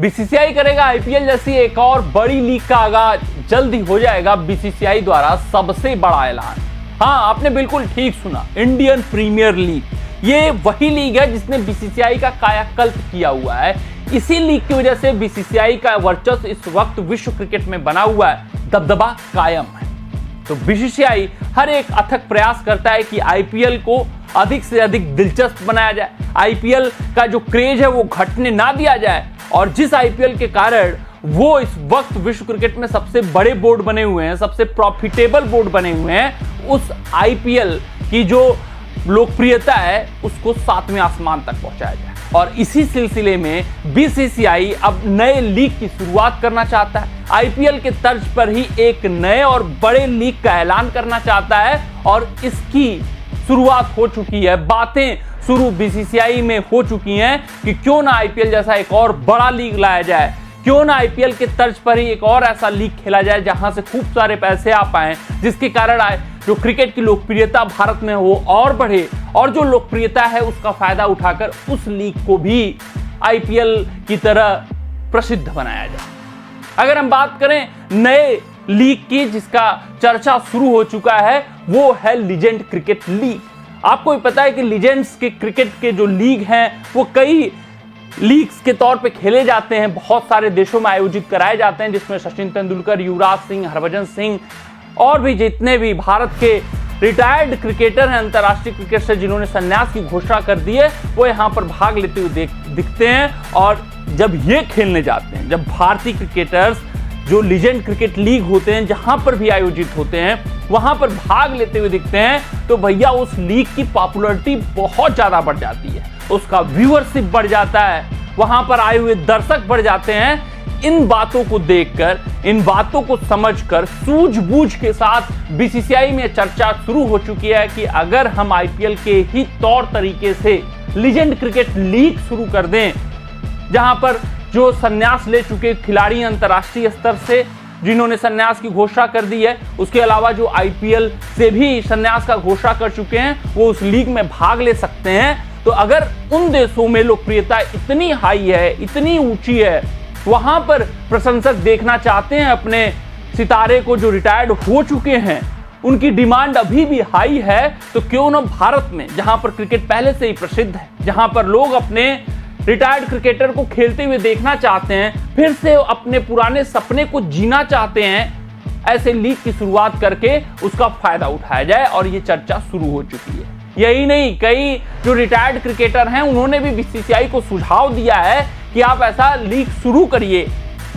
BCCI करेगा IPL जैसी एक और बड़ी लीग का आगाज। जल्द ही हो जाएगा बीसीसीआई द्वारा सबसे बड़ा ऐलान। हाँ, आपने बिल्कुल ठीक सुना, इंडियन प्रीमियर लीग। ये वही लीग है जिसने बीसीसीआई का कायाकल्प किया हुआ है। इसी लीग की वजह से बीसीसीआई का वर्चस्व इस वक्त विश्व क्रिकेट में बना हुआ है, दबदबा कायम है। तो बीसीसीआई हर एक अथक प्रयास करता है कि आईपीएल को अधिक से अधिक दिलचस्प बनाया जाए, आईपीएल का जो क्रेज है वो घटने ना दिया जाए। और जिस आईपीएल के कारण वो इस वक्त विश्व क्रिकेट में सबसे बड़े बोर्ड बने हुए हैं, सबसे प्रॉफिटेबल बोर्ड बने हुए हैं, उस आईपीएल की जो लोकप्रियता है उसको 7वें आसमान तक पहुंचाया जाए। और इसी सिलसिले में बीसीसीआई अब नए लीग की शुरुआत करना चाहता है। आईपीएल के तर्ज पर ही एक नए और बड़े लीग का ऐलान करना चाहता है और इसकी शुरुआत हो चुकी है। बातें शुरू बीसीसीआई में हो चुकी हैं कि क्यों ना आईपीएल जैसा एक और बड़ा लीग लाया जाए, क्यों ना आईपीएल के तर्ज पर ही एक और ऐसा लीग खेला जाए जहां से खूब सारे पैसे आ पाए, जिसके कारण जो क्रिकेट की लोकप्रियता भारत में हो और बढ़े, और जो लोकप्रियता है उसका फायदा उठाकर उस लीग को भी आईपीएल की तरह प्रसिद्ध बनाया जाए। अगर हम बात करें नए लीग की जिसका चर्चा शुरू हो चुका है, वो है लीजेंड क्रिकेट लीग। आपको भी पता है कि लीजेंड्स के क्रिकेट के जो लीग हैं वो कई लीग्स के तौर पे खेले जाते हैं, बहुत सारे देशों में आयोजित कराए जाते हैं, जिसमें सचिन तेंदुलकर, युवराज सिंह, हरभजन सिंह और भी जितने भी भारत के रिटायर्ड क्रिकेटर हैं अंतर्राष्ट्रीय क्रिकेट से जिन्होंने संन्यास की घोषणा कर दी है, वो यहाँ पर भाग लेते हुए दिखते हैं। और जब ये खेलने जाते हैं, जब भारतीय क्रिकेटर्स जो लीजेंड क्रिकेट लीग होते हैं जहां पर भी आयोजित होते हैं वहां पर भाग लेते हुए दिखते हैं, तो भैया उस लीग की पॉपुलैरिटी बहुत ज्यादा बढ़ जाती है, उसका व्यूअरशिप बढ़ जाता है, वहां पर आए हुए दर्शक बढ़ जाते हैं। इन बातों को देखकर, इन बातों को समझकर सूझबूझ के साथ बीसीसीआई में चर्चा शुरू हो चुकी है कि अगर हम आईपीएल के ही तौर तरीके से लीजेंड क्रिकेट लीग शुरू कर दें, जहां पर जो संन्यास ले चुके खिलाड़ी अंतर्राष्ट्रीय स्तर से जिन्होंने संन्यास की घोषणा कर दी है, उसके अलावा जो आईपीएल से भी संन्यास का घोषणा कर चुके हैं, वो उस लीग में भाग ले सकते हैं। तो अगर उन देशों में लोकप्रियता इतनी हाई है, इतनी ऊंची है, वहां पर प्रशंसक देखना चाहते हैं अपने सितारे को जो रिटायर्ड हो चुके हैं, उनकी डिमांड अभी भी हाई है, तो क्यों ना भारत में जहां पर क्रिकेट पहले से ही प्रसिद्ध है, जहां पर लोग अपने रिटायर्ड क्रिकेटर को खेलते हुए देखना चाहते हैं, फिर से अपने पुराने सपने को जीना चाहते हैं, ऐसे लीग की शुरुआत करके उसका फायदा उठाया जाए। और ये चर्चा शुरू हो चुकी है। यही नहीं, कई जो रिटायर्ड क्रिकेटर हैं उन्होंने भी बीसीसीआई को सुझाव दिया है कि आप ऐसा लीग शुरू करिए,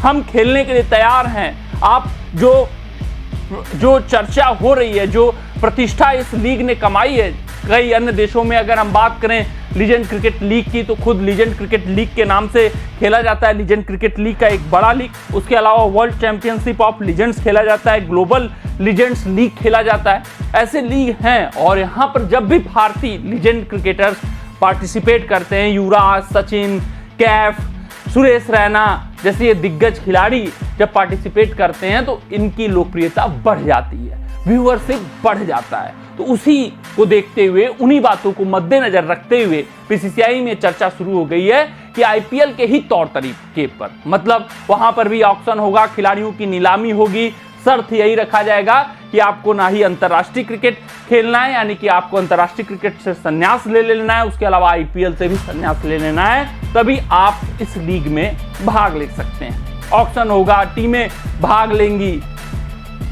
हम खेलने के लिए तैयार हैं। आप जो चर्चा हो रही है, जो प्रतिष्ठा इस लीग ने कमाई है कई अन्य देशों में, अगर हम बात करें लीजेंड क्रिकेट लीग की, तो खुद लीजेंड क्रिकेट लीग के नाम से खेला जाता है। लीजेंड क्रिकेट लीग का एक बड़ा लीग, उसके अलावा वर्ल्ड चैंपियनशिप ऑफ लीजेंड्स खेला जाता है, ग्लोबल लीजेंड्स लीग खेला जाता है। ऐसे लीग हैं और यहाँ पर जब भी भारतीय लीजेंड क्रिकेटर्स पार्टिसिपेट करते हैं, युवराज, सचिन, कैफ, सुरेश रैना जैसे ये दिग्गज खिलाड़ी जब पार्टिसिपेट करते हैं, तो इनकी लोकप्रियता बढ़ जाती है, व्यूअरशिप बढ़ जाता है। तो उसी को देखते हुए, उन्हीं बातों को मद्देनजर रखते हुए बीसीसीआई में चर्चा शुरू हो गई है कि आईपीएल के ही तौर तरीके पर, मतलब वहां पर भी ऑक्शन होगा, खिलाड़ियों की नीलामी होगी। शर्त यही रखा जाएगा कि आपको ना ही अंतर्राष्ट्रीय क्रिकेट खेलना है, यानी कि आपको अंतर्राष्ट्रीय क्रिकेट से संन्यास ले लेना है, उसके अलावा आईपीएल से भी संन्यास ले लेना है, तभी आप इस लीग में भाग ले सकते हैं। ऑक्शन होगा, टीमें भाग लेंगी,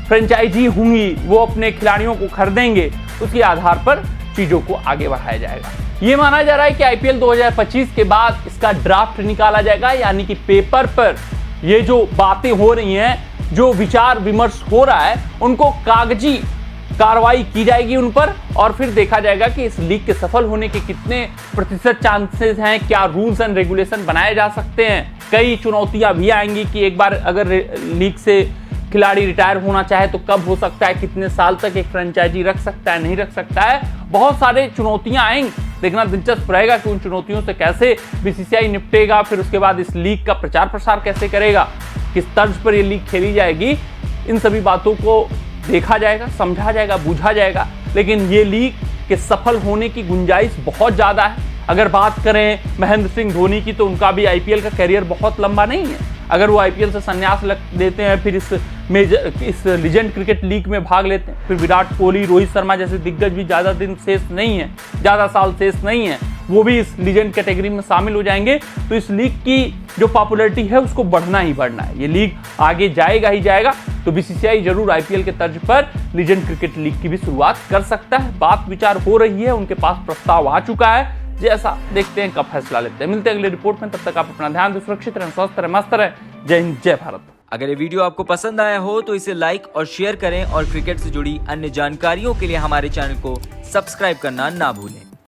फ्रेंचाइजी होंगी, वो अपने खिलाड़ियों को खरीदेंगे, उसके आधार पर चीजों को आगे बढ़ाया जाएगा। ये माना जा रहा है कि आईपीएल 2025 के बाद इसका ड्राफ्ट निकाला जाएगा, यानी कि पेपर पर ये जो बातें हो रही हैं, जो विचार विमर्श हो रहा है, उनको कागजी कार्रवाई की जाएगी उन पर, और फिर देखा जाएगा कि इस लीग के सफल होने के कितने प्रतिशत चांसेस हैं, क्या रूल्स एंड रेगुलेशन बनाए जा सकते हैं। कई चुनौतियां भी आएंगी कि एक बार अगर लीग से खिलाड़ी रिटायर होना चाहे तो कब हो सकता है, कितने साल तक एक फ्रेंचाइजी रख सकता है, नहीं रख सकता है। बहुत सारे चुनौतियां आएंगी, देखना दिलचस्प रहेगा कि उन चुनौतियों से कैसे बीसीसीआई निपटेगा। फिर उसके बाद इस लीग का प्रचार प्रसार कैसे करेगा, किस तर्ज पर ये लीग खेली जाएगी, इन सभी बातों को देखा जाएगा, समझा जाएगा, बूझा जाएगा। लेकिन ये लीग के सफल होने की गुंजाइश बहुत ज़्यादा है। अगर बात करें महेंद्र सिंह धोनी की, तो उनका भी आईपीएल का करियर बहुत लंबा नहीं है। अगर वो आईपीएल से संन्यास देते हैं, फिर इस लीजेंड क्रिकेट लीग में भाग लेते हैं, फिर विराट कोहली, रोहित शर्मा जैसे दिग्गज भी ज़्यादा दिन शेष नहीं है, ज़्यादा साल शेष नहीं है, वो भी इस लीजेंड कैटेगरी में शामिल हो जाएंगे, तो इस लीग की जो पॉपुलैरिटी है उसको बढ़ना ही बढ़ना है। ये लीग आगे जाएगा ही जाएगा। तो बीसीसीआई जरूर आईपीएल के तर्ज पर लीजेंड क्रिकेट लीग की भी शुरुआत कर सकता है। बात विचार हो रही है, उनके पास प्रस्ताव आ चुका है। जैसा देखते हैं कब फैसला लेते हैं। मिलते हैं अगले रिपोर्ट में, तब तक आप अपना ध्यान दें, सुरक्षित रहें, स्वस्थ रहें, मस्त रहें। जय हिंद, जय भारत। अगर ये वीडियो आपको पसंद आया हो तो इसे लाइक और शेयर करें और क्रिकेट से जुड़ी अन्य जानकारियों के लिए हमारे चैनल को सब्सक्राइब करना ना भूलें।